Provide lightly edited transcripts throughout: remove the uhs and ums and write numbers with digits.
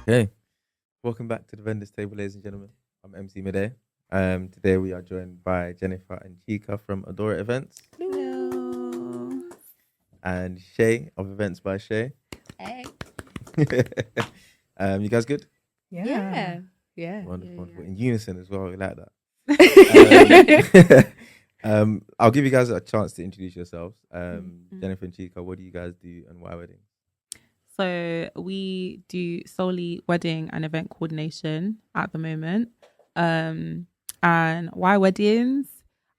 Okay. Welcome back to the Vendors Table, ladies and gentlemen. I'm MC Midday. Today we are joined by Jennifer and Chika from Adora Events. Hello. And Shay of Events by Shay. Hey. You guys good? Yeah. Wonderful. In unison as well. We like that. I'll give you guys a chance to introduce yourselves. Jennifer and Chika, what do you guys do and why weddings? So we do solely wedding and event coordination at the moment. And why weddings?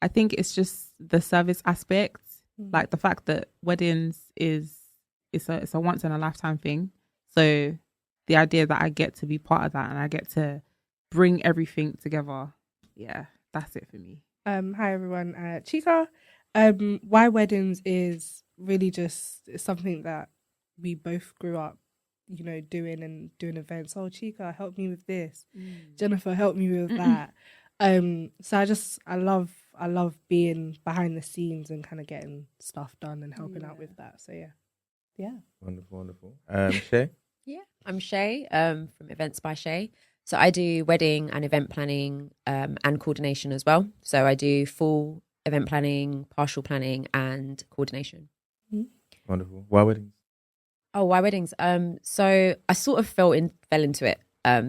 I think it's just the service aspect, like the fact that weddings it's a once in a lifetime thing. So the idea that I get to be part of that and I get to bring everything together. Yeah, that's it for me. Hi everyone, Chika. Why weddings is really just something that we both grew up, doing events. Oh, Chika, help me with this. Jennifer, help me with that. So I love being behind the scenes and kind of getting stuff done and helping out with that. So yeah. Wonderful. Shay? Yeah, I'm Shay from Events by Shay. So I do wedding and event planning and coordination as well. So I do full event planning, partial planning and coordination. Wonderful. Why weddings? Oh, why weddings? So I sort of fell into it.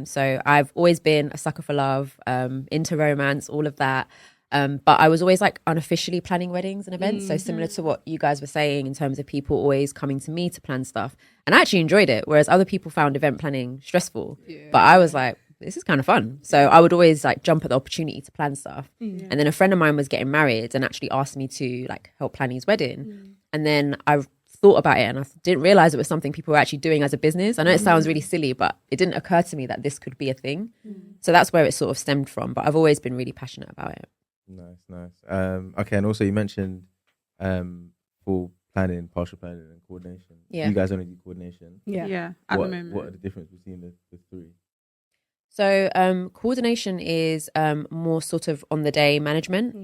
So I've always been a sucker for love, into romance, all of that. But I was always like unofficially planning weddings and events. So similar to what you guys were saying in terms of people always coming to me to plan stuff. And I actually enjoyed it. Whereas other people found event planning stressful. Yeah. But I was like, this is kind of fun. So I would always like jump at the opportunity to plan stuff. Yeah. And then a friend of mine was getting married and actually asked me to like help plan his wedding. And then I thought about it and I didn't realize it was something people were actually doing as a business. I know it sounds really silly, but it didn't occur to me that this could be a thing. So that's where it sort of stemmed from. But I've always been really passionate about it. Nice. Okay, and also you mentioned full planning, partial planning, and coordination. Yeah. You guys only do coordination. Yeah. At the moment. What are the difference between the three? So coordination is more sort of on the day management.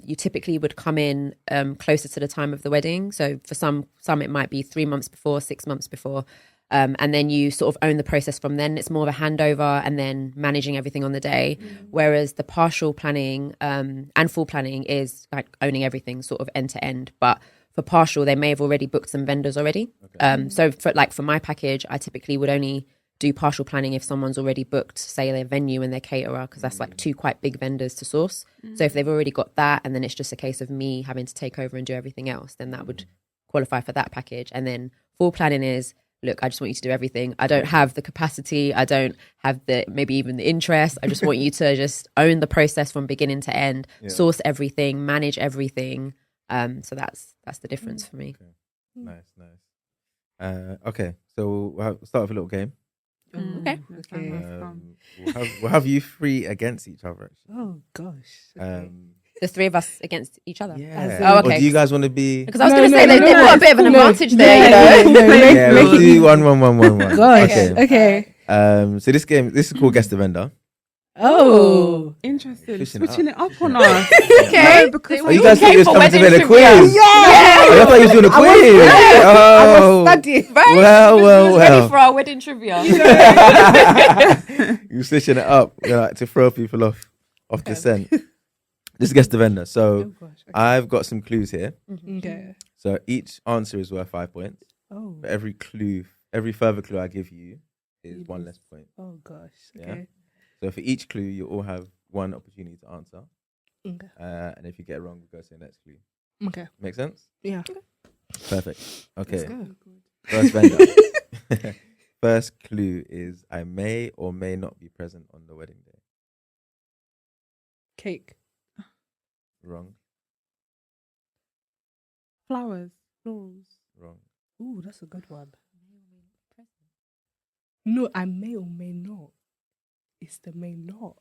You typically would come in closer to the time of the wedding. So for some it might be 3 months before, 6 months before. And then you sort of own the process from then. It's more of a handover and then managing everything on the day. Whereas the partial planning and full planning is like owning everything sort of end to end. But for partial, they may have already booked some vendors already. Okay. So for my package, I typically would only do partial planning if someone's already booked, say, their venue and their caterer, because that's like two quite big vendors to source. So if they've already got that and then it's just a case of me having to take over and do everything else, then that would qualify for that package. And then full planning is, look, I just want you to do everything. I don't have the capacity. I don't have maybe even the interest. I just want you to just own the process from beginning to end, source everything, manage everything. So that's the difference for me. Okay. Nice. Okay, so we'll start with a little game. Okay. We'll have you three against each other. Actually. Oh gosh. Okay. The three of us against each other. Yeah. Oh, okay. Or do you guys want to be? Because I was going to say they've got a bit of an advantage there. Yeah, we'll do 1-1-1-1-1. Gosh. Okay. So this is called Guess the Vendor. Oh, interesting. Switching it up on us. Okay. No, because you guys thought you was coming to be the quiz? Yeah. I thought you was doing a quiz. I was studying. Right? Well. Ready for our wedding trivia. You switching it up, like to throw people off the scent. Just guess the vendor. So I've got some clues here. Okay. So each answer is worth 5 points. Oh. But every further clue I give you is one less point. Oh gosh. Yeah? Okay. So for each clue, you all have one opportunity to answer. Okay. And if you get it wrong, we go to the next clue. Okay. Make sense? Yeah. Perfect. Okay. Let's go. First vendor. First clue is I may or may not be present on the wedding day. Cake. Wrong. flowers. Wrong. Ooh, that's a good one. No, I may or may not. It's the may not.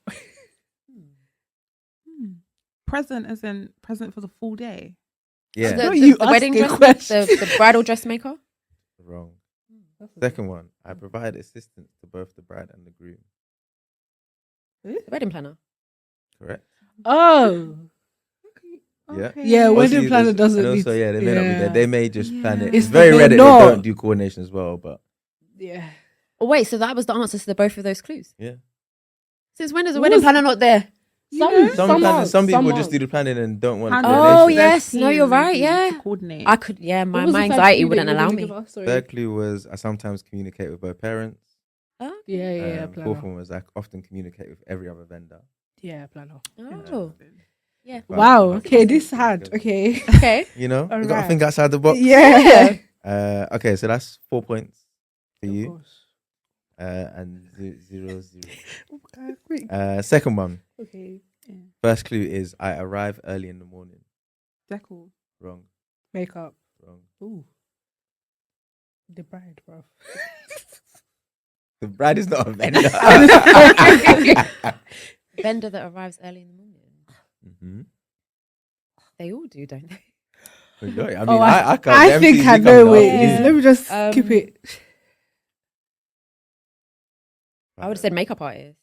Present as in present for the full day. Yeah. The wedding dress, the bridal dressmaker. Wrong. Second one. I provide assistance to both the bride and the groom. The wedding planner. Correct. Oh. Yeah. Okay. Yeah, wedding Obviously, planner doesn't and need also, yeah, they may not be there. They may just plan it. It's It's very the rare that they not. don't do coordination as well, but Yeah. Oh, wait, so that was the answer to both of those clues? Yeah. Since when is a wedding planner not there? Some people are. just do the planning and don't want Handle Oh, coordination. yes. No, you're right, yeah. To coordinate. I could, yeah, What my was the third anxiety clue that wouldn't you were allow gonna me. give us? Sorry. Third clue was I sometimes communicate with both parents. Oh, Yeah, Fourth planner. one was I often communicate with every other vendor. Yeah, planner. oh. Yeah. But Wow. that's Okay, just this good. had. Okay. Okay. You know, you got to Alright. think outside the box. Yeah. Okay, so that's 4 points for Of you. course. And 0, 0. Okay, quick. Second one. Okay. First clue is I arrive early in the morning. Decor. Wrong. Makeup. Wrong. Ooh. The bride, bro. The bride is not a vendor. Vendor that arrives early in the morning. Mm-hmm. They all do, don't they? I mean, Oh, I can't. I the think MCs I you know coming what out, it is. yeah. Let me just Um, skip it. I would have said makeup artist.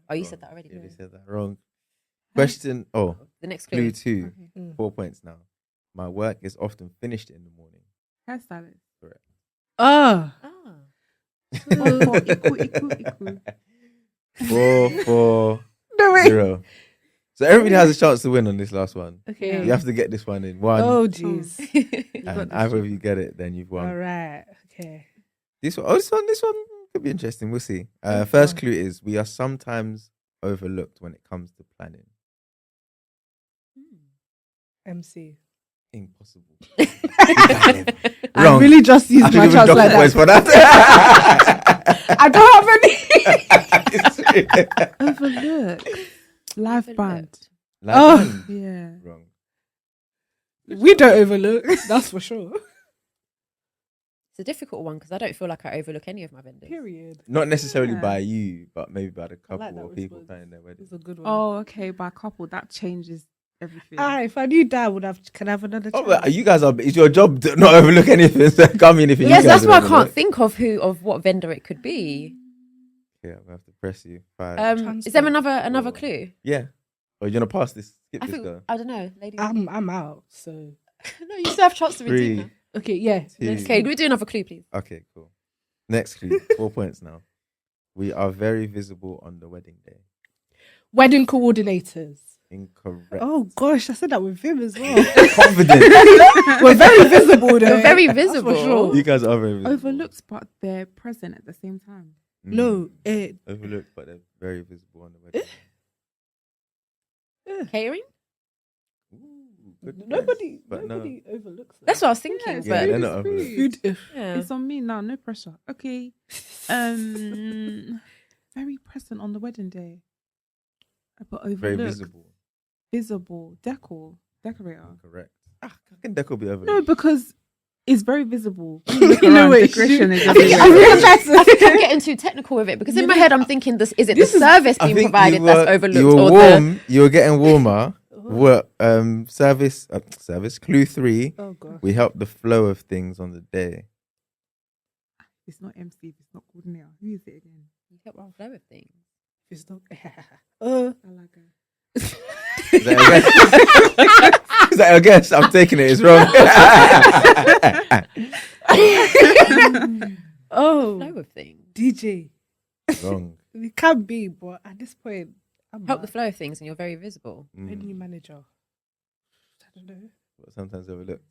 Oh, you said that already. Yeah, they didn't you? said that wrong. Question. Oh, The next clue clue. 2. Mm. 4 points now. My work is often finished in the morning. Hairstylist. Ah. Ah. Equal. 4, 4, No way. 0. So everybody has a chance to win on this last one. Okay. You have to get this one in one, Oh, jeez. and either of you get it, then you've won. All right. Okay. This one could be interesting. We'll see. First clue is we are sometimes overlooked when it comes to planning. MC. Impossible. I Wrong. really just I used should my give him chance doctor like points that. for that. I don't have any. Overlook. Live band. Like Oh. man. Yeah. Wrong. We don't overlook. That's for sure. It's a difficult one because I don't feel like I overlook any of my vendors. Period. Not necessarily Yeah. by you, but maybe by the couple like that or people response. planning their wedding. It's a good one. Oh, okay. By couple, that changes everything. If I knew Dad would have, can I have another Oh, chance? but you guys are. It's your job to not overlook anything. So come in if you. Yes, guys that's why I don't can't overlook. think of what vendor it could be. Yeah, we have to press you. 5. Is there Transport. another Four. clue? Yeah. Or you're gonna pass this. Skip I this think girl. I don't know, ladies. I'm out. So No, you still have a chance to redeem 3, that. okay, yeah. 2. Okay, can we do another clue, please? Okay, cool. Next clue. 4 points now. We are very visible on the wedding day. Wedding coordinators. Incorrect. Oh gosh, I said that with him as well. Confident. We're very visible though. You're very That's for visible. sure. You guys are very visible. Overlooked, but they're present at the same time. Mm. No, Overlooked, but they're very visible on the wedding. Catering? Ooh, good defense. nobody But no. overlooks that. That's what I was thinking. it's Yeah, but they're not overlooked. Food. yeah. It's on me now, no pressure. Okay. Very present on the wedding day. But overlooked. Very visible. Visible. Decorator. Correct. How can deco be overlooked? No, because it's very visible. No way, Decoration is I everywhere. I think I'm getting too technical with it because in my head I'm thinking is it the service I being think provided that's overlooked You were or warm. You were getting warmer. Service. Clue 3. Oh god. We help the flow of things on the day. It's not MC, it's not coordinator. Who is it again? you get one flow of things. It's not. I like her. Is that a guess? Is that a guess? I'm taking it. It's wrong. Oh, Flow of things. DJ. Wrong. It can be, but at this point, I'm Help the out. flow of things and you're very visible. Venue manager. I don't know. But sometimes overlooked.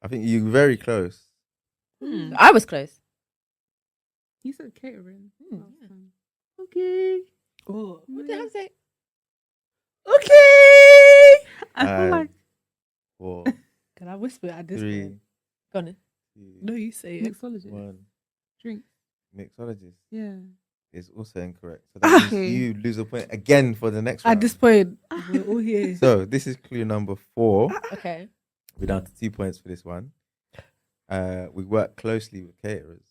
I think you're very close. I was close. He said catering. Hmm, last yeah. time. Okay. Oh. What did I say? Okay. I feel like 4, Can I whisper at this 3, point? Go on then. 2, No, you say it. mixologist. 1. Drink. Mixologist Yeah. is also incorrect. So that means Okay. you lose a point again for the next At round. this point, we're all here. So this is clue number 4. Okay. We're down to 2 points for this one. We work closely with caterers.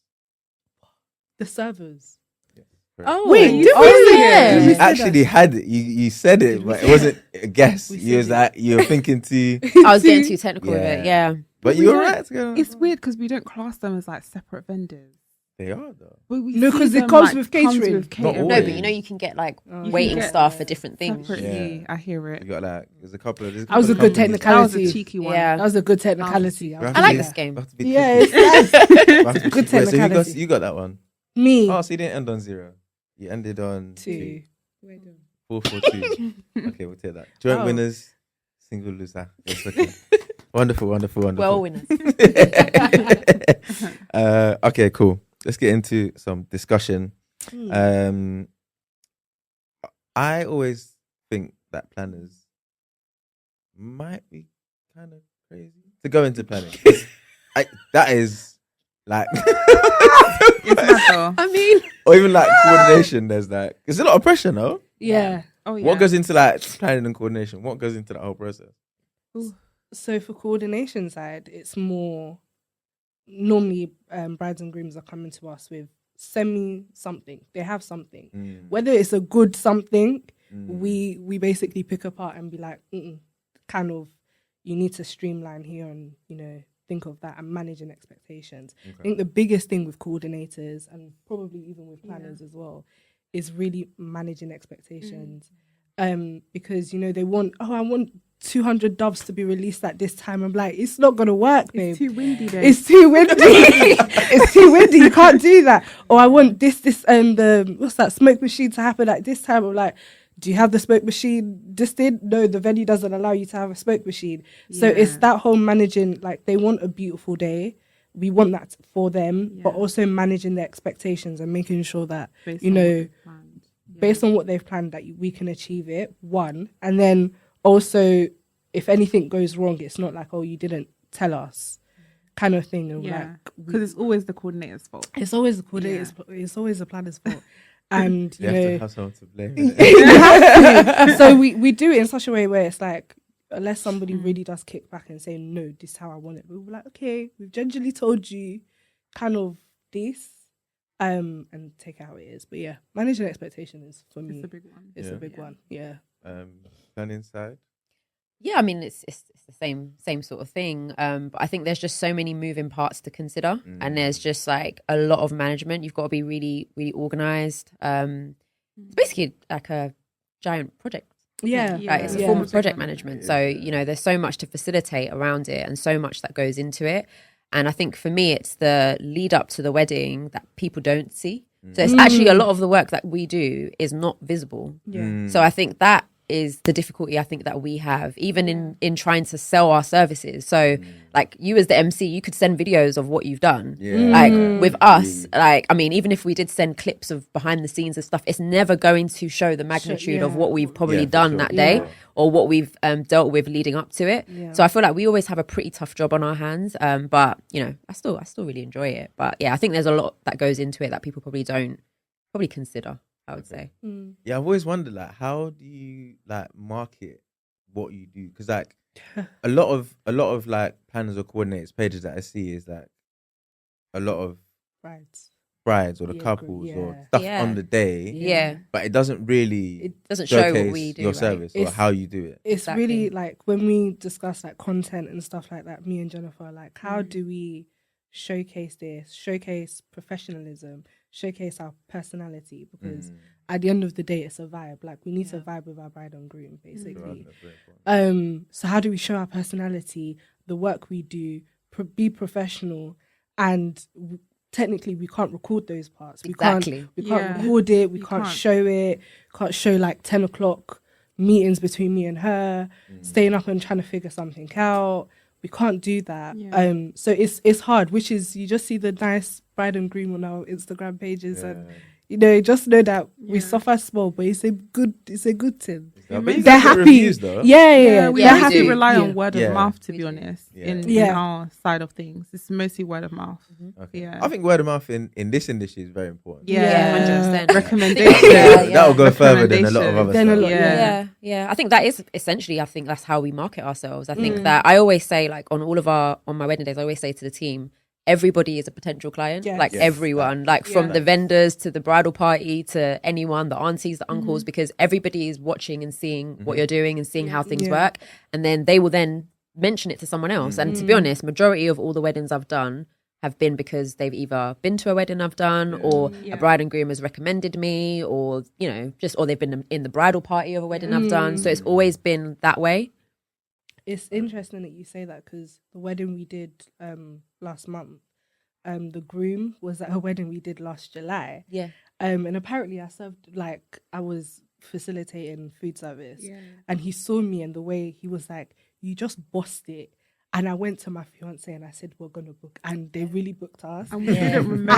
The servers. Yes, correct. Oh, Wait, you, did we oh, say yeah. it? You we say actually had it. You said it, Did we but say it wasn't a guess. We You was said like you were thinking too, I was getting too technical with it. Yeah. but We you're don't- right. To go. It's weird because we don't class them as like separate vendors. They are though. But we No, see 'cause it them, comes with catering. Not catering. No, always. but you know you can get like Oh, you waiting can get staff for different things. Separately, Yeah. I hear You it. got like there's a couple of. That was a good companies- That was a technicality. cheeky one. Yeah. That was a good technicality. We have I to like be- this game. we have to be Yeah, tricky. it's We have to be good tricky. Wait, so technicality. you got that one. Me. Oh, so you didn't end on 0. You ended on 2. 4 4 2. Okay, we'll take that. Joint Oh. winners, single loser. Yes, okay. Wonderful. Well winners. Okay, cool. Let's get into some discussion. I always think that planners might be kind of crazy to go into planning. That is like, It's mad though. I mean, or even like coordination. There's like, it's a lot of pressure, no? Yeah. Oh yeah. What goes into like planning and coordination? What goes into that whole process? So for coordination side, it's more normally brides and grooms are coming to us with send me something. They have something. Whether it's a good something, we basically pick apart and be like, kind of, you need to streamline here and, think of that and managing expectations. Okay. I think the biggest thing with coordinators and probably even with planners as well is really managing expectations. Because, they want, I want 200 doves to be released at this time. I'm like, it's not going to work, babe. It's too windy there. It's too windy. It's too windy. You can't do that. Or I want this, the, what's that, smoke machine to happen at this time. I'm like, do you have the smoke machine? No, the venue doesn't allow you to have a smoke machine. So it's that whole managing, like they want a beautiful day. We want that for them, but also managing their expectations and making sure that, based on what they've planned, that we can achieve it, one. And then also, if anything goes wrong, it's not like, oh, you didn't tell us kind of thing. And because it's always the coordinator's fault. It's always the coordinator's it's always the planner's fault. And, you have to have someone to blame. you have to. So we do it in such a way where it's like, unless somebody really does kick back and say, no, this is how I want it. We'll be like, okay, we've generally told you kind of this, and take it how it is. But yeah, managing expectations for me. It's a big one. It's a big one. Yeah. Planning side? yeah, I mean, it's the same sort of thing. But I think there's just so many moving parts to consider, and there's just like a lot of management. You've got to be really, really organized. It's basically like a giant project. Yeah. Right? It's a form of project management. So, there's so much to facilitate around it and so much that goes into it. And I think for me, it's the lead up to the wedding that people don't see. So it's actually a lot of the work that we do is not visible. So I think that is the difficulty I think that we have, even in trying to sell our services. So like you as the MC, you could send videos of what you've done. Like with us, like, I mean, even if we did send clips of behind the scenes and stuff, it's never going to show the magnitude of what we've probably done that day or what we've dealt with leading up to it. So I feel like we always have a pretty tough job on our hands. But I still really enjoy it. But yeah, I think there's a lot that goes into it that people probably don't consider, I would say. Yeah, I've always wondered, like, how do you like market what you do? Because like a lot of like planners or coordinators pages that I see is like a lot of brides or the couples or stuff on the day. But it doesn't show what we do, your service or how you do it. It's really like when we discuss like content and stuff like that, me and Jennifer are like, how do we showcase this, showcase professionalism, showcase our personality? Because at the end of the day, it's a vibe. Like we need to vibe with our bride and groom, basically. So how do we show our personality, the work we do, be professional, and technically we can't record those parts. We can't record it. We can't show it. Can't show like 10 o'clock meetings between me and her, staying up and trying to figure something out. We can't do that. So it's hard, which is you just see the nice bride and groom on our Instagram pages and just know that we suffer small, but it's a good thing. They're happy. Reviews, though. We actually rely on word of mouth, to be honest, in our side of things. It's mostly word of mouth. I think word of mouth in this industry is very important. 100%. Recommendation. That will go further than a lot of other stuff. I think that is essentially, I think that's how we market ourselves. I think that I always say, like on my wedding days, I always say to the team, everybody is a potential client, everyone, like from the vendors to the bridal party to anyone, the aunties, the uncles, because everybody is watching and seeing what you're doing and seeing how things work. And then they will then mention it to someone else. And to be honest, majority of all the weddings I've done have been because they've either been to a wedding I've done or a bride and groom has recommended me or, or they've been in the bridal party of a wedding I've done. So it's always been that way. It's interesting that you say that because the wedding we did last month, the groom was at a wedding we did last July. Yeah. And apparently I was facilitating food service, and he saw me, and the way he was like, "You just bossed it." And I went to my fiance and I said, "We're gonna book," and they really booked us. And we didn't remember.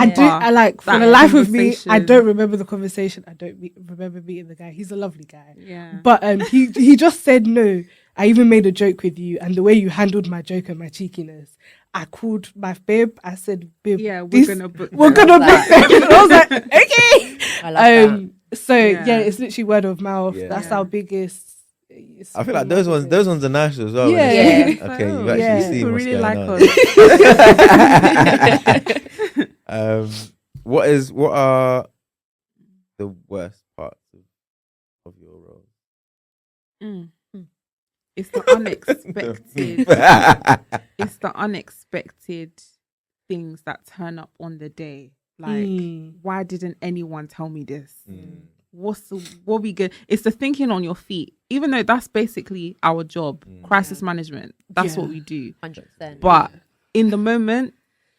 For the life of me, I don't remember the conversation. I don't remember meeting the guy. He's a lovely guy. Yeah. But he just said no. I even made a joke with you, and the way you handled my joke and my cheekiness, I called my babe. I said, "Babe, we're gonna book. We're gonna book." And I was like, "Okay." I love that. So it's literally word of mouth. Yeah. That's our biggest. I feel like those ones are nice as well. Yeah. Yeah. Okay, you actually see People what's really going like on. us. What are the worst parts of your role? It's the unexpected. It's the unexpected things that turn up on the day. Like, why didn't anyone tell me this? What we good? It's the thinking on your feet. Even though that's basically our job, crisis management. That's what we do. 100%. But in the moment,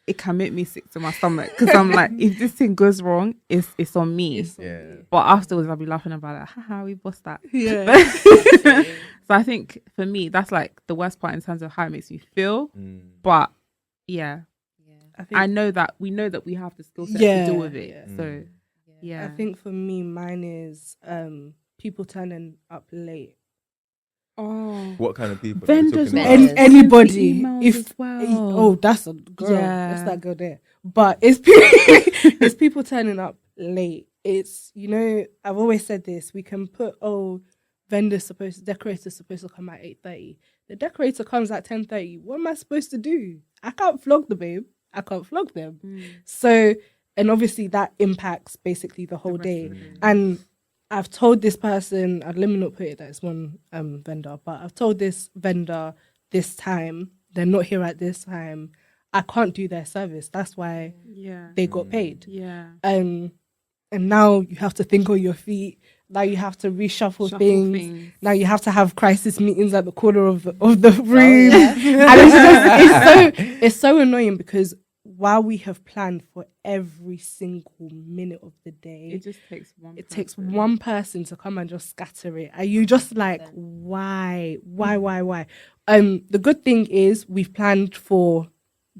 it can make me sick to my stomach because I'm like, if this thing goes wrong, it's on me. But afterwards, I'll be laughing about it. Haha, we bossed that. Yeah. So I think for me, that's like the worst part in terms of how it makes me feel. But yeah, I know that we have the skill set to deal with it. Yeah. So I think for me, mine is people turning up late. Oh, What kind of people? Vendors, Anybody. If well. That's a girl. Yeah. That's that girl there. But it's people turning up late. It's, I've always said this. We can put decorator's supposed to come at 8:30. The decorator comes at 10:30. What am I supposed to do? I can't flog the babe. I can't flog them. So, and obviously that impacts basically the whole day. And I've told this person, let me not put it that it's one vendor, but I've told this vendor this time, they're not here at this time. I can't do their service. That's why they got paid. Yeah. And now you have to think on your feet. Now you have to reshuffle things. Now you have to have crisis meetings at the corner of the room. And it's so annoying because while we have planned for every single minute of the day, It just takes one. takes one person to come and just scatter it. Are you just like, why? The good thing is we've planned for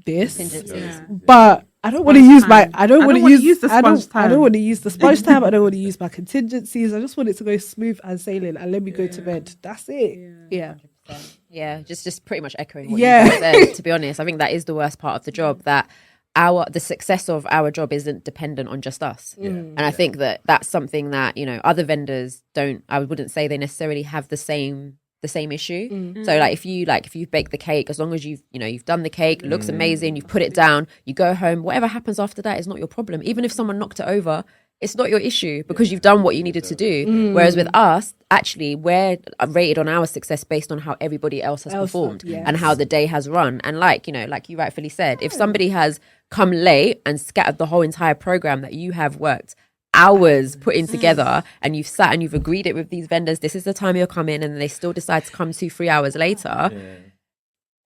this, but I don't want to use my. I don't want to use the sponge time. I don't want to use the sponge time. I don't want to use my contingencies. I just want it to go smooth and sailing, and let me go to bed. That's it. Yeah. Yeah, just pretty much echoing what you said, to be honest. I think that is the worst part of the job, that the success of our job isn't dependent on just us. And I think that's something that, other vendors I wouldn't say they necessarily have the same issue. So if you bake the cake, as long as you've done the cake, it looks amazing, you've put it down, you go home, whatever happens after that is not your problem. Even if someone knocked it over, it's not your issue because you've done what you needed to do. Whereas with us, actually, we're rated on our success based on how everybody else has performed and how the day has run. And like you rightfully said, if somebody has come late and scattered the whole entire program that you have worked hours putting together, and you've sat and you've agreed it with these vendors, this is the time you're coming, and they still decide to come 2-3 hours later,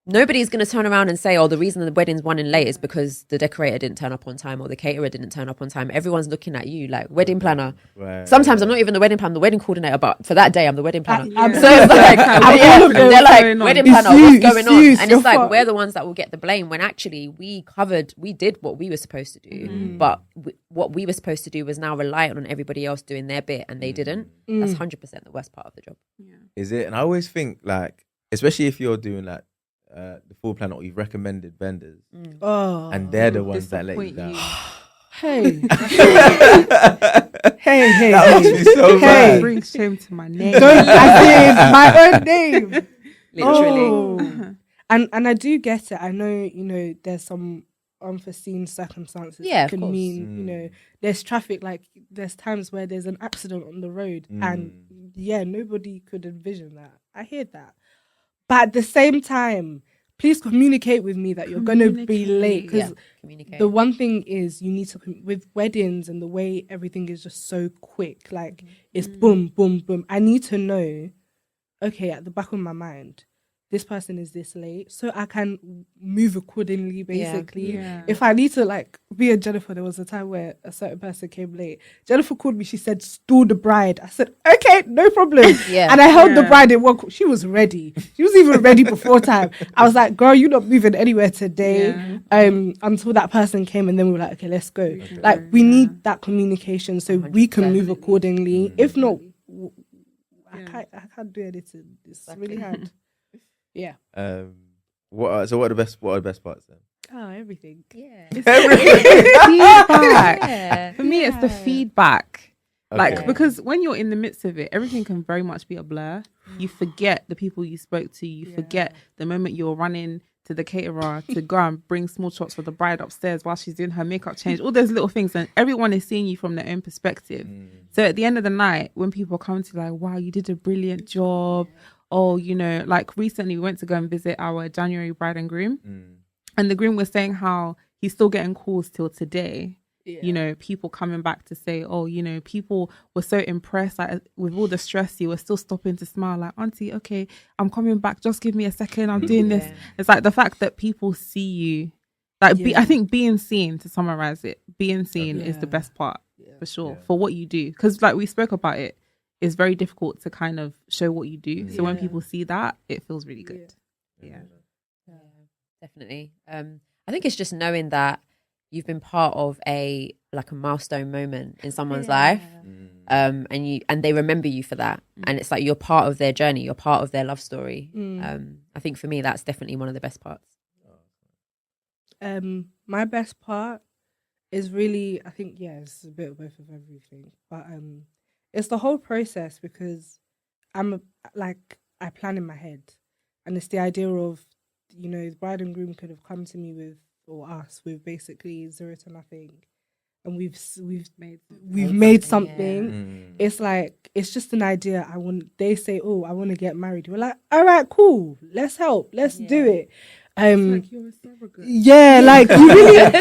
nobody's going to turn around and say, the reason the wedding's running late is because the decorator didn't turn up on time or the caterer didn't turn up on time. Everyone's looking at you like wedding planner. Sometimes I'm not even the wedding planner, I'm the wedding coordinator, but for that day I'm the wedding planner. So it's like, they're like, wedding planner, what's going on? And it's like, we're the ones that will get the blame when actually we did what we were supposed to do. But what we were supposed to do was now reliant on everybody else doing their bit, and they didn't. That's 100% the worst part of the job. Is it? And I always think, like, especially if you're doing like the full plan or you've recommended vendors, and they're the ones that let you down. Hey, That must be so bad. Brings shame to my name. Don't I my own name. Literally. And I do get it. I know, there's some unforeseen circumstances that can mean, there's traffic, like there's times where there's an accident on the road and nobody could envision that. I hear that. But at the same time, please communicate with me that you're going to be late. Because the one thing is you need to, with weddings and the way everything is just so quick, like it's boom, boom, boom. I need to know, okay, at the back of my mind, this person is this late, so I can move accordingly, basically. Yeah. If I need to, like, me and Jennifer, there was a time where a certain person came late. Jennifer called me, she said, stall the bride. I said, okay, no problem. Yeah. And I held the Yeah. bride in one. She was ready. She was even ready before time. I was like, girl, you're not moving anywhere today. Until that person came, and then we were like, okay, let's go. Like, we need that communication so we can move accordingly. If not, I can't do anything. It's really hard. Yeah. What are the best parts then? Oh, everything. Yeah. Feedback. Yeah. For me, it's the feedback. Like, Okay. because when you're in the midst of it, everything can very much be a blur. You forget the people you spoke to. You forget the moment you're running to the caterer to go and bring small chops for the bride upstairs while she's doing her makeup change. All those little things. And everyone is seeing you from their own perspective. So at the end of the night, when people come to like, wow, you did a brilliant job. Oh, you know, like recently we went to go and visit our January bride and groom. And the groom was saying how he's still getting calls till today. You know, people coming back to say, oh, you know, people were so impressed, like, with all the stress, you were still stopping to smile, like, auntie, okay, I'm coming back, just give me a second, I'm doing this. It's like the fact that people see you, like, I think being seen, to summarize it, being seen is the best part, for sure, for what you do. Because like we spoke about it, it's very difficult to kind of show what you do. So when people see that, it feels really good. Yeah. Definitely. I think it's just knowing that you've been part of a milestone moment in someone's life, and they remember you for that, and it's like you're part of their journey, you're part of their love story. I think for me that's definitely one of the best parts. My best part is really, I think, it's a bit of both of everything, but it's the whole process, because I plan in my head, and it's the idea of, you know, the bride and groom could have come to me with, or us, with basically 0 to nothing, and we've made something. It's like, it's just an idea. They say, oh, I want to get married. We're like, all right, cool, let's help, let's do it. Like you're a surrogate. Like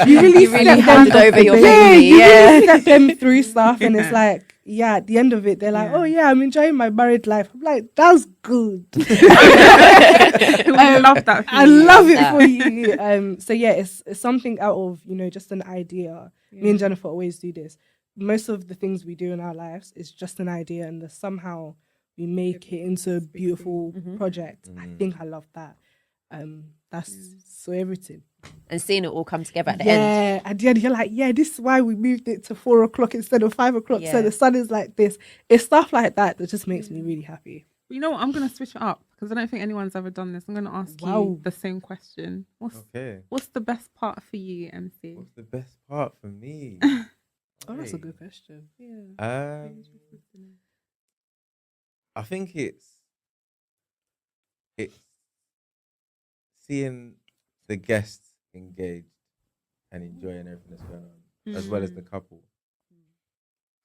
you really handed over your baby. You really step them through stuff, and it's like, at the end of it, they're like, oh yeah, I'm enjoying my married life. I'm like, that's good. I love that. I love it for you. So it's something out of, you know, just an idea. Me and Jennifer always do this. Most of the things we do in our lives is just an idea, and somehow we make it into a beautiful project. I think I love that. That's so everything. And seeing it all come together at the end. Yeah, at the end you're like, this is why we moved it to 4 o'clock instead of 5 o'clock. So the sun is like this. It's stuff like that just makes me really happy. You know what? I'm going to switch it up, because I don't think anyone's ever done this. I'm going to ask you the same question. What's the best part for you, MC? What's the best part for me? Oh, that's a good question. I think it's seeing the guests engaged and enjoying everything that's going on, as well as the couple.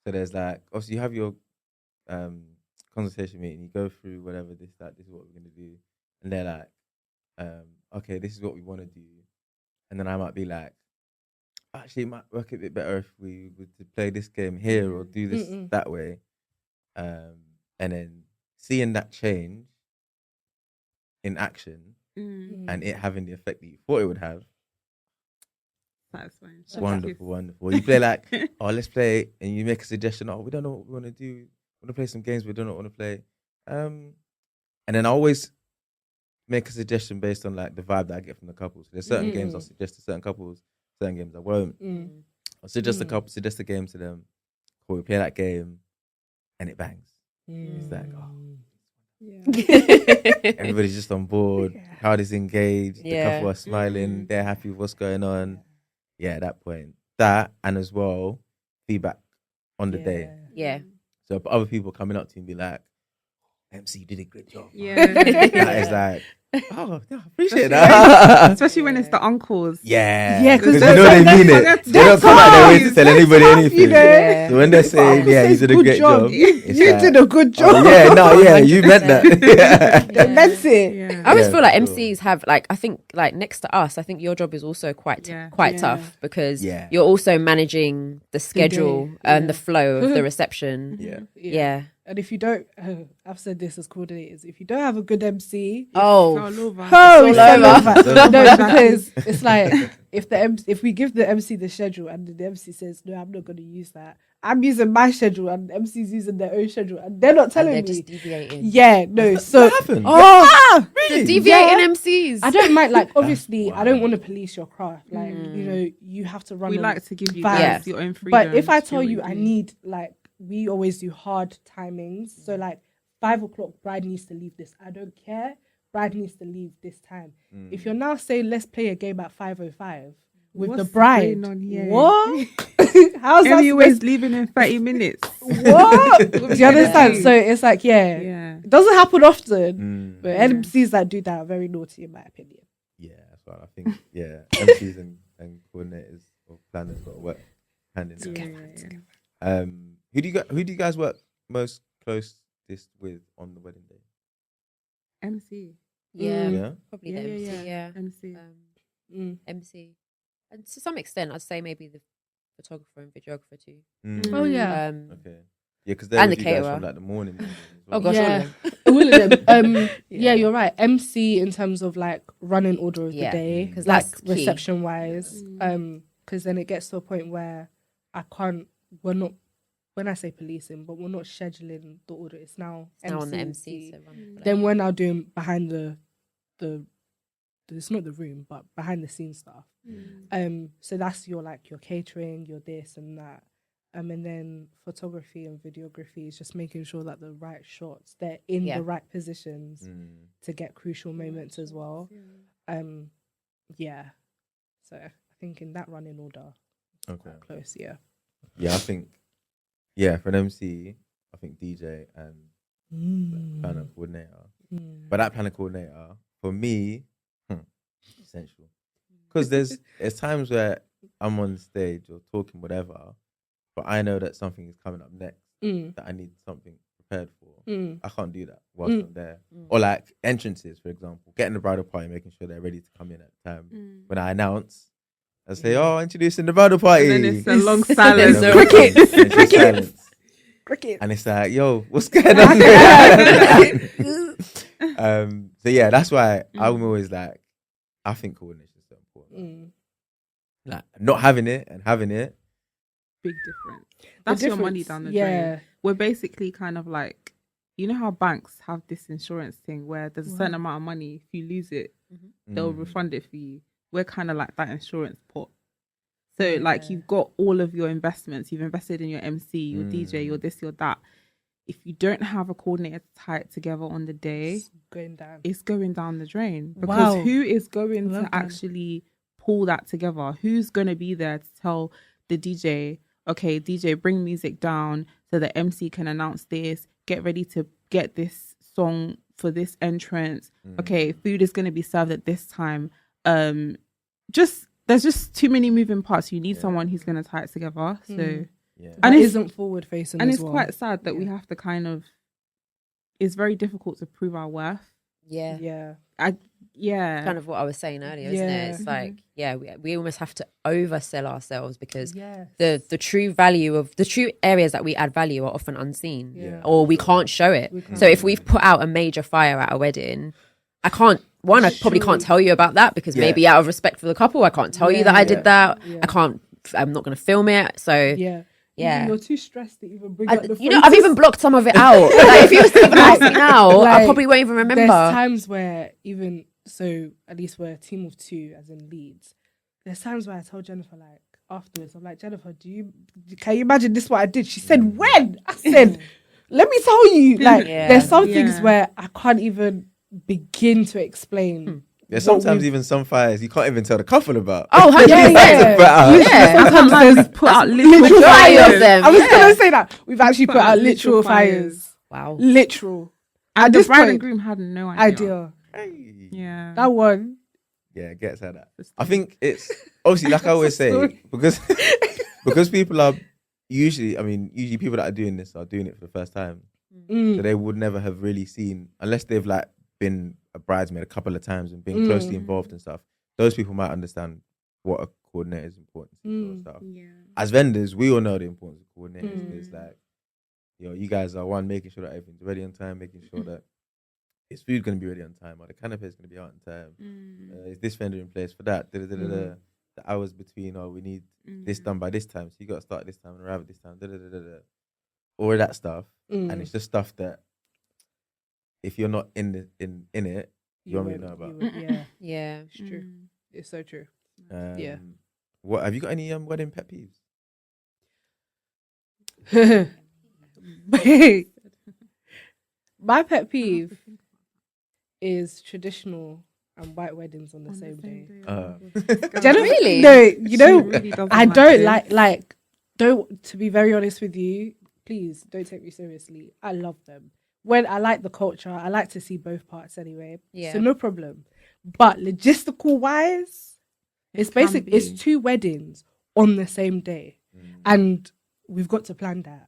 So there's like, obviously you have your consultation meeting, you go through whatever, this is what we're going to do. And they're like, okay, this is what we want to do. And then I might be like, actually it might work a bit better if we were to play this game here or do this that way. And then seeing that change in action and it having the effect that you thought it would have. That's fine. Wonderful. You play like, oh, let's play, and you make a suggestion. Oh, we don't know what we want to do. We want to play some games. We don't know what we want to play. And then I always make a suggestion based on like the vibe that I get from the couples. So there's certain games I'll suggest to certain couples, certain games I won't. I'll suggest a couple, suggest a game to them. Cool, we play that game, and it bangs. It's like, everybody's just on board. Crowd is engaged. The couple are smiling. They're happy with what's going on. Yeah, at that point. That, and as well, feedback on the day. Yeah. So other people coming up to you and be like, MC, you did a great job. Yeah. That is like, oh, I appreciate that. Especially when it's the uncles. Yeah. because you know they mean it. They don't come out their way to tell anybody anything. You know? So when they're saying, you did a great job. You did a good job. You meant that. They meant it. Yeah. I always feel like MCs have like, I think like next to us, I think your job is also quite tough, because you're also managing the schedule and the flow of the reception. Yeah. And if you don't, I've said this as coordinators, if you don't have a good MC, It's all over. it's all over. over. No, because it's like if we give the MC the schedule and the MC says, no, I'm not going to use that. I'm using my schedule and the MC's using their own schedule and they're not telling they're me. just deviating. Yeah, no. So What happened? The deviating MCs. I don't mind, like, obviously, I don't want to police your craft. Like, you have to run. We on like to give you vibes. guys your own freedom. But if I to do tell what you, I do. need, like, we always do hard timings. So, like, 5 o'clock, bride needs to leave this. I don't care. Bride needs to leave this time. If you're now saying, let's play a game at 5:05 with What's the bride, going on here? what? How's that Anyways, supposed- leaving in 30 minutes. What? Do you understand? So it's like, Yeah. it doesn't happen often. But MCs that do that are very naughty, in my opinion. Yeah, that's right. I think MCs and coordinators or planners got to work hand in hand. Yeah. Who do you guys work most closest with on the wedding day? MC. Yeah. Probably the MC. Yeah. MC. MC. And to some extent, I'd say maybe the photographer and videographer too. Oh, yeah. Okay. Yeah, because they're And with the you guys caterer. from like the morning. as Oh well. gosh, Yeah. all of them. All of them. Yeah, you're right. MC in terms of like running order of the Yeah, day, 'cause like that's key. reception wise. Because then it gets to a point where I can't. We're not. When I say policing, but we're not scheduling the order. It's now Now on the MC. MC. So run the Then we're now doing behind the it's not the room, but behind the scenes stuff. So that's your catering, your this and that. And then photography and videography is just making sure that the right shots, they're in Yeah. the right positions to get crucial moments as well. Yeah. So I think in that running order, Okay. quite close, yeah. Yeah, I think. Yeah, for an MC, I think DJ and planner coordinator. But that planner coordinator, for me, essential. Because there's times where I'm on stage or talking whatever, but I know that something is coming up next that I need something prepared for. I can't do that whilst I'm there. Or like entrances, for example, getting the bridal party, making sure they're ready to come in at the time. When I announce, I say, "Oh, introducing the bridal party." And then it's a long silence. And then Cricket. it's just silence. Cricket. And it's like, yo, what's going on? So yeah, that's why I'm always like, I think coordination is so important. Like not having it and having it. Big difference. That's your money down the drain. We're basically kind of like, you know how banks have this insurance thing where there's a certain amount of money. If you lose it, they'll refund it for you. We're kind of like that insurance pot. So like you've got all of your investments. You've invested in your MC, your DJ, your this, your that. If you don't have a coordinator to tie it together on the day, it's going down the drain. Because who is going to actually pull that together? Who's going to be there to tell the DJ, okay, DJ, bring music down so the MC can announce this, get ready to get this song for this entrance. Okay, food is going to be served at this time. There's just too many moving parts. You need someone who's going to tie it together. So, and it isn't forward facing. And as it's well. quite sad that we have to kind of. It's very difficult to prove our worth. Yeah. Yeah. Kind of what I was saying earlier, isn't it? It's like, we almost have to oversell ourselves because the true value of the true areas that we add value are often unseen or we can't show it. So if we've put out a major fire at a wedding, I probably can't tell you about that because maybe out of respect for the couple, I can't tell you that I did that. I'm not going to film it. So yeah. You're too stressed to even bring up the I've even blocked some of it out. Like, if you was to even ask me now, I probably won't even remember. There's times where even so, at least we're a team of 2, as in leads. There's times where I told Jennifer, like afterwards, I'm like, Jennifer, can you imagine this? What I did? She said, when? I said, let me tell you. Like, there's some things where I can't even begin to explain. There's sometimes even some fires you can't even tell the couple about. Oh, 100%. Sometimes we've put out literal fires. Them. I was going to say that. We've actually put out literal fires. Wow. Literal. And the bride and groom had no idea. Hey. Yeah. That one. Yeah, it gets like that. I think it's obviously like I always say, because people are usually people that are doing this are doing it for the first time. So they would never have really seen, unless they've like been a bridesmaid a couple of times and been closely involved and stuff. Those people might understand what a coordinator is important to and stuff. Yeah. As vendors, we all know the importance of coordinators. It's like, you guys are one, making sure that everything's ready on time, making sure that is food going to be ready on time, or the canapé is going to be out on time. Is this vendor in place for that? The hours between, or we need this done by this time, so you got to start this time and arrive at this time. All of that stuff, and it's just stuff that if you're not in it, you won't really know about. Yeah, it's true. It's so true. What have you got any wedding pet peeves? My pet peeve is traditional and white weddings on the same day. Really? No, you know, really I don't like. Don't, to be very honest with you, please don't take me seriously. I love them. When I like the culture, I like to see both parts anyway. Yeah. So no problem. But logistical wise, it's basically it's 2 weddings on the same day, and we've got to plan that.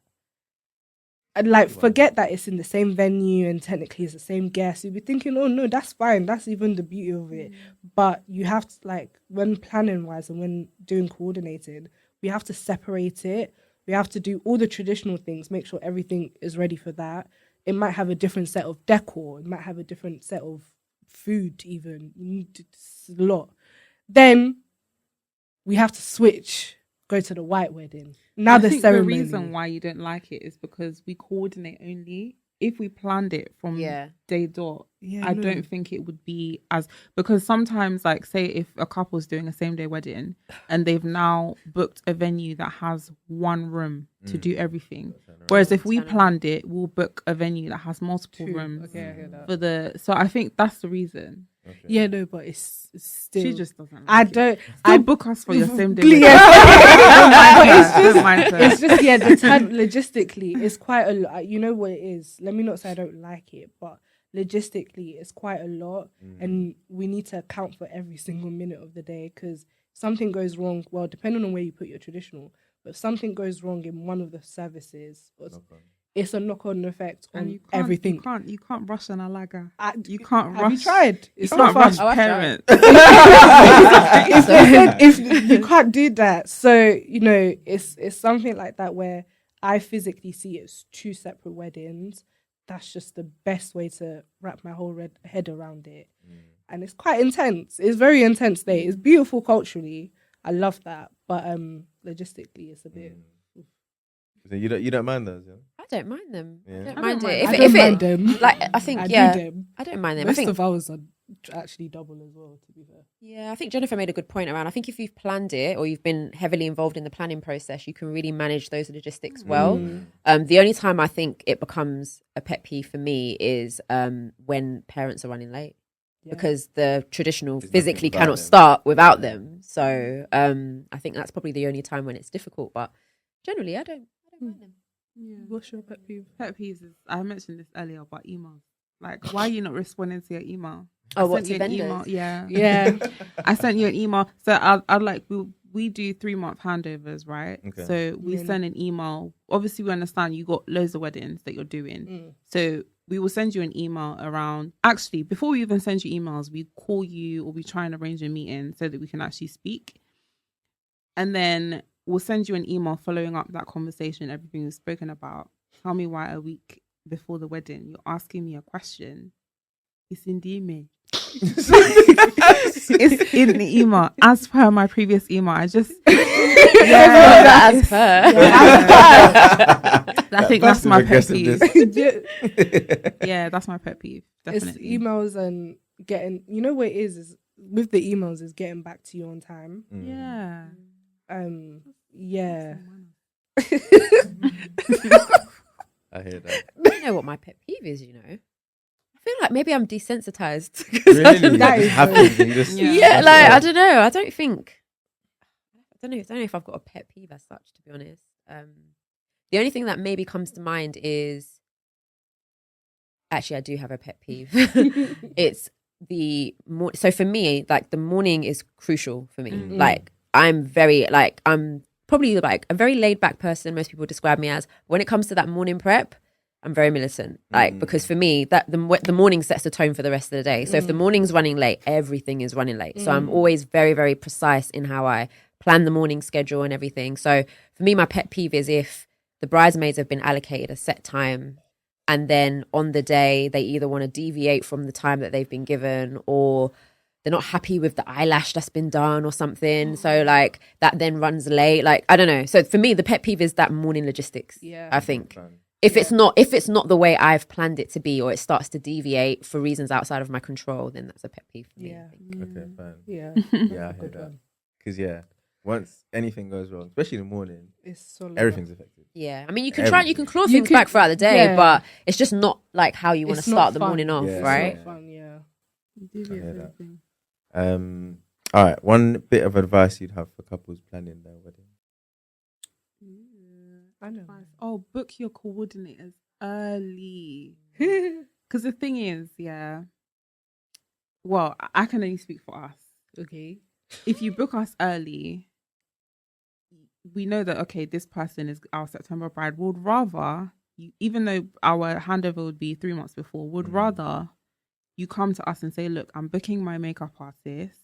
And like, forget that it's in the same venue and technically it's the same guest. You'll be thinking, oh no, that's fine. That's even the beauty of it. But you have to, like, when planning wise and when doing coordinating, we have to separate it. We have to do all the traditional things, make sure everything is ready for that. It might have a different set of decor. It might have a different set of food even. You need to, it's a lot. Then we have to switch, go to the white wedding. Now the ceremony. The reason why you don't like it is because we coordinate only. If we planned it from day dot, I don't think it would be as, because sometimes, like, say if a couple's doing a same day wedding and they've now booked a venue that has one room to do everything, whereas if we planned it, we'll book a venue that has multiple rooms for the. So I think that's the reason. Okay. Yeah, no, but it's still. She just doesn't. Like I book us for your same day. It's just the time logistically, it's quite a lot. You know what it is. Let me not say I don't like it, but logistically, it's quite a lot, and we need to account for every single minute of the day because something goes wrong. Well, depending on where you put your traditional, but if something goes wrong in one of the services, it's a knock-on effect on everything. You can't rush an alaga. You can't rush. Have you tried? It's not rush parents. if you can't do that, so you know it's something like that where I physically see it as 2 separate weddings. That's just the best way to wrap my whole head around it, and it's quite intense. It's very intense day. It's beautiful culturally. I love that, but logistically, it's a bit. So you don't mind those, yeah? I don't mind them. Yeah. I don't mind it. I don't mind them. Like, I think, I yeah, do them. I don't mind them. Most I think of ours are actually double as well, to be fair. Yeah, I think Jennifer made a good point around. I think if you've planned it or you've been heavily involved in the planning process, you can really manage those logistics well. The only time I think it becomes a pet peeve for me is when parents are running late. Because the traditional physically cannot start without them. So I think that's probably the only time when it's difficult. But generally, I don't mind them. Yeah. What's your pet peeve? Pet peeves is, I mentioned this earlier about emails. Like, why are you not responding to your email? Oh, what, you to an vendors? email. Yeah. Yeah. I sent you an email. So I'd like, we do 3-month handovers, right? Okay. So we send an email. Obviously, we understand you got loads of weddings that you're doing. So we will send you an email around. Actually, before we even send you emails, we call you or we try and arrange a meeting so that we can actually speak. And then we'll send you an email following up that conversation, everything we've spoken about. Tell me why a week before the wedding you're asking me a question. It's in the email. It's in the email. As per my previous email, I just As per. I think that's my pet peeve. Aggressiveness. Yeah, that's my pet peeve. Definitely. It's emails and getting, you know what it is with the emails is getting back to you on time. Yeah. Yeah. I hear that. You know what my pet peeve is, you know? I feel like maybe I'm desensitized. Really? That is happens. And you just, Yeah, like, I don't know. I don't know if I've got a pet peeve as such, to be honest. The only thing that maybe comes to mind is, actually, I do have a pet peeve. It's so for me, like, the morning is crucial for me. Like, I'm probably like a very laid back person. Most people describe me as. When it comes to that morning prep, I'm very militant. Like, because for me, that the morning sets the tone for the rest of the day. So if the morning's running late, everything is running late. So I'm always very, very precise in how I plan the morning schedule and everything. So for me, my pet peeve is if the bridesmaids have been allocated a set time, and then on the day they either want to deviate from the time that they've been given, or they're not happy with the eyelash that's been done or something. So like that then runs late. Like, I don't know. So for me, the pet peeve is that morning logistics. Yeah. I think if it's not the way I've planned it to be, or it starts to deviate for reasons outside of my control, then that's a pet peeve for me. Yeah. Okay, fine. Yeah. Yeah, I hear Good that. one. Because once anything goes wrong, especially in the morning, It's so everything's affected. Yeah, I mean, you can try, you can claw You things could- back throughout the day, yeah. but it's just not like how you want to It's not start the fun. morning off, Yeah, it's right? Not fun, yeah. I hear that. All right. One bit of advice you'd have for couples planning their wedding. I know. Oh, book your coordinators early. Because the thing is, well, I can only speak for us. Okay. If you book us early, we know that, okay, this person is our September bride. Would rather, even though our handover would be 3 months before, would rather you come to us and say, look, I'm booking my makeup artist.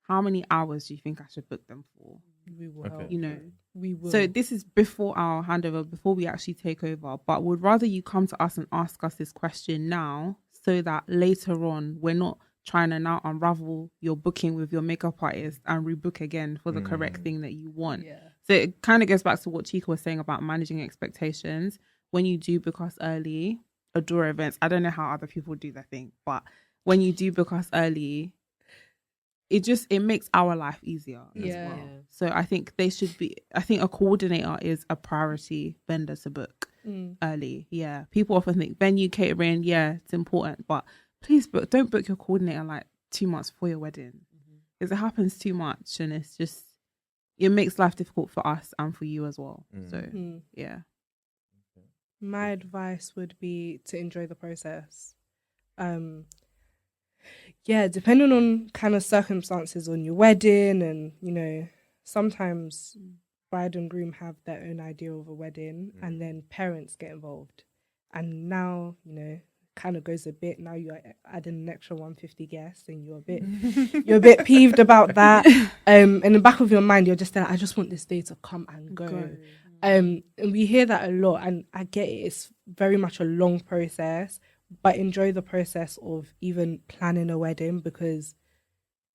How many hours do you think I should book them for? We will Okay. help. You know, We will. so this is before our handover, before we actually take over. But would rather you come to us and ask us this question now, so that later on we're not trying to now unravel your booking with your makeup artist and rebook again for the correct thing that you want. Yeah. So it kind of goes back to what Chika was saying about managing expectations. When you do book us early, adore events. I don't know how other people do their thing, but when you do book us early, it makes our life easier as Yeah. well. So I think I think a coordinator is a priority vendor to book early. Yeah. People often think venue, catering, it's important, but please don't book your coordinator like 2 months before your wedding. Because it happens too much, and it makes life difficult for us and for you as well. So yeah. My advice would be to enjoy the process. Depending on kind of circumstances on your wedding, and sometimes bride and groom have their own idea of a wedding, and then parents get involved, and now kind of goes a bit. Now you're adding an extra 150 guests, and you're a bit peeved about that. In the back of your mind, you're just like, I just want this day to come and go. And we hear that a lot, and I get it. It's very much a long process, but enjoy the process of even planning a wedding, because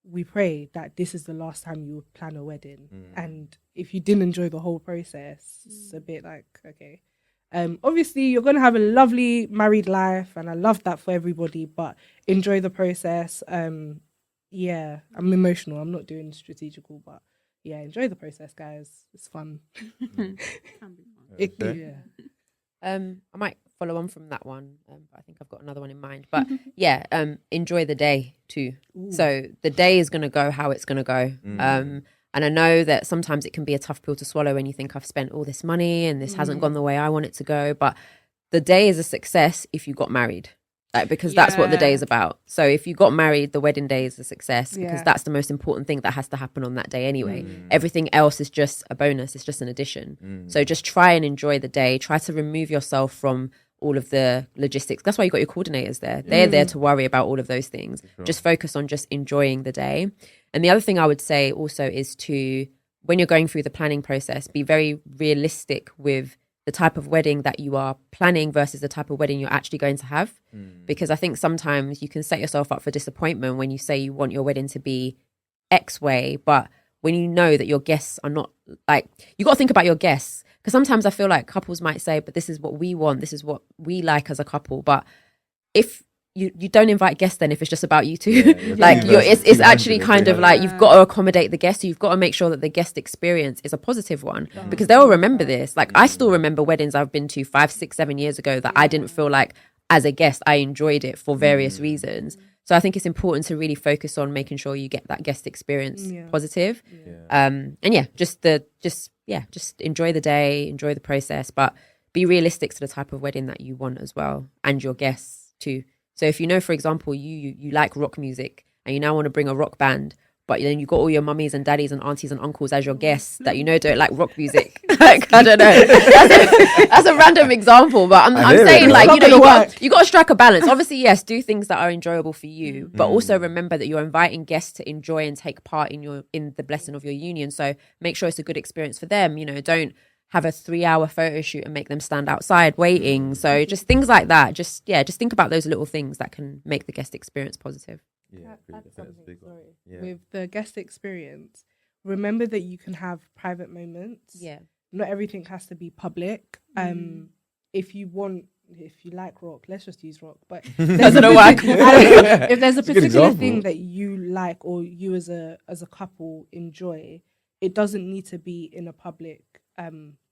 we pray that this is the last time you plan a wedding. And if you didn't enjoy the whole process, it's a bit like, okay. Obviously, you're going to have a lovely married life, and I love that for everybody, but enjoy the process. I'm emotional. I'm not doing strategical, but enjoy the process, guys. It's fun. I might follow on from that one. I think I've got another one in mind, but enjoy the day too. Ooh. So the day is going to go how it's going to go. And I know that sometimes it can be a tough pill to swallow when you think I've spent all this money and this hasn't gone the way I want it to go. But the day is a success if you got married. Because that's what the day is about. So if you got married, the wedding day is a success, because that's the most important thing that has to happen on that day anyway. Everything else is just a bonus. It's just an addition. So just try and enjoy the day. Try to remove yourself from all of the logistics. That's why you got your coordinators there. They're there to worry about all of those things. Sure. Just focus on just enjoying the day. And the other thing I would say also is to, when you're going through the planning process, be very realistic with the type of wedding that you are planning versus the type of wedding you're actually going to have. Because I think sometimes you can set yourself up for disappointment when you say you want your wedding to be X way, but when you know that your guests are not, like, you got to think about your guests. Because sometimes I feel like couples might say, but this is what we want, this is what we like as a couple. But if you don't invite guests then, if it's just about you two, it's actually kind of like you've got to accommodate the guests. You've got to make sure that the guest experience is a positive one, because they'll remember this. Like, I still remember weddings I've been to 5, 6, 7 years ago that I didn't feel like, as a guest, I enjoyed it for various reasons. So I think it's important to really focus on making sure you get that guest experience positive. Just enjoy the day, enjoy the process, but be realistic to the type of wedding that you want as well, and your guests too. So if you know, for example, you like rock music and you now want to bring a rock band, but then you've got all your mummies and daddies and aunties and uncles as your guests that don't like rock music. Like, I don't know. That's a random example, but I'm saying, like, you got to strike a balance. Obviously, yes, do things that are enjoyable for you, but also remember that you're inviting guests to enjoy and take part in the blessing of your union. So make sure it's a good experience for them. Don't have a 3-hour photo shoot and make them stand outside waiting. So just things like that. Just think about those little things that can make the guest experience positive. Yeah, Add that's something, big one. sorry. Yeah. With the guest experience, remember that you can have private moments. Yeah. Not everything has to be public. If you like rock, let's just use rock. But I don't know why. if there's a It's a good particular example. thing that you like or you as a couple enjoy, it doesn't need to be in a public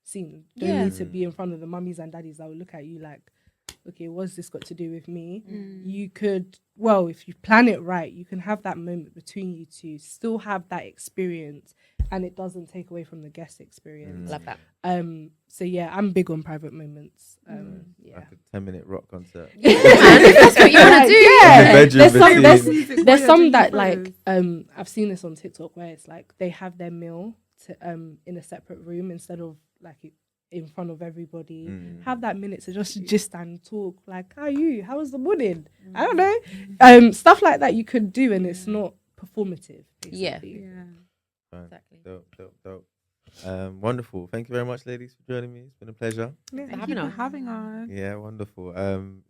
scene. Don't Yeah. need to be in front of the mummies and daddies that will look at you like, okay, what's this got to do with me? You could, well, if you plan it right, you can have that moment between you two, still have that experience, and it doesn't take away from the guest experience. Love that. So yeah, I'm big on private moments. Yeah. Like a 10-minute rock concert. Yeah, man, if that's what you want to do. In the bedroom There's some, between- there's some that like I've seen this on TikTok where it's like they have their meal in a separate room instead of like in front of everybody. Have that minute to just and talk. Like, how are you? How was the morning? I don't know. Stuff like that you could do, and it's not performative. Yeah. Basically. Fine. Exactly. Dope. Wonderful. Thank you very much, ladies, for joining me. It's been a pleasure. Yeah. Thank you for having us. Yeah, wonderful.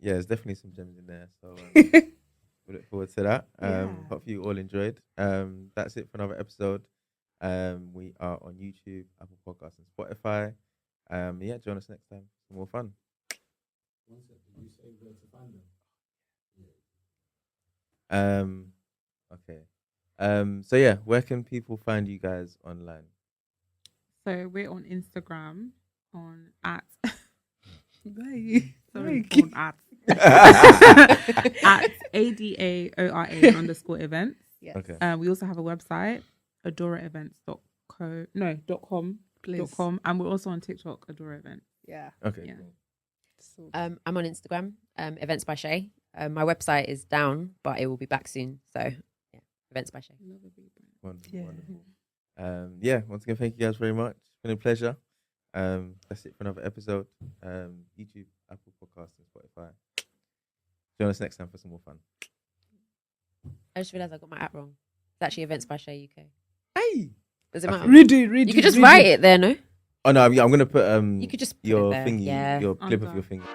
Yeah, there's definitely some gems in there. So we look forward to that. Yeah. Hope you all enjoyed. That's it for another episode. We are on YouTube, Apple Podcasts, and Spotify. Yeah, join us next time for more fun. Okay. So yeah, where can people find you guys online? So we're on Instagram on at Right. sorry, Right. on at ADAORA_events. Yes. Okay. We also have a website, adoraevents.com, Please. and we're also on TikTok, Adora Events. Yeah. Okay. Yeah. Cool. So, I'm on Instagram, Events by Shay. My website is down, but it will be back soon. So yeah, Events by Shay. Wonderful. Yeah. Wonderful. Yeah. Once again, thank you guys very much. It's been a pleasure. That's it for another episode. YouTube, Apple Podcasts, and Spotify. Join us next time for some more fun. I just realised I got my app wrong. It's actually Events by Shay UK. Hey. Does it matter? redo. You could just write it there, no? Oh no, I'm gonna put You could just put your it there. thingy, Yeah. your clip of Okay. your finger.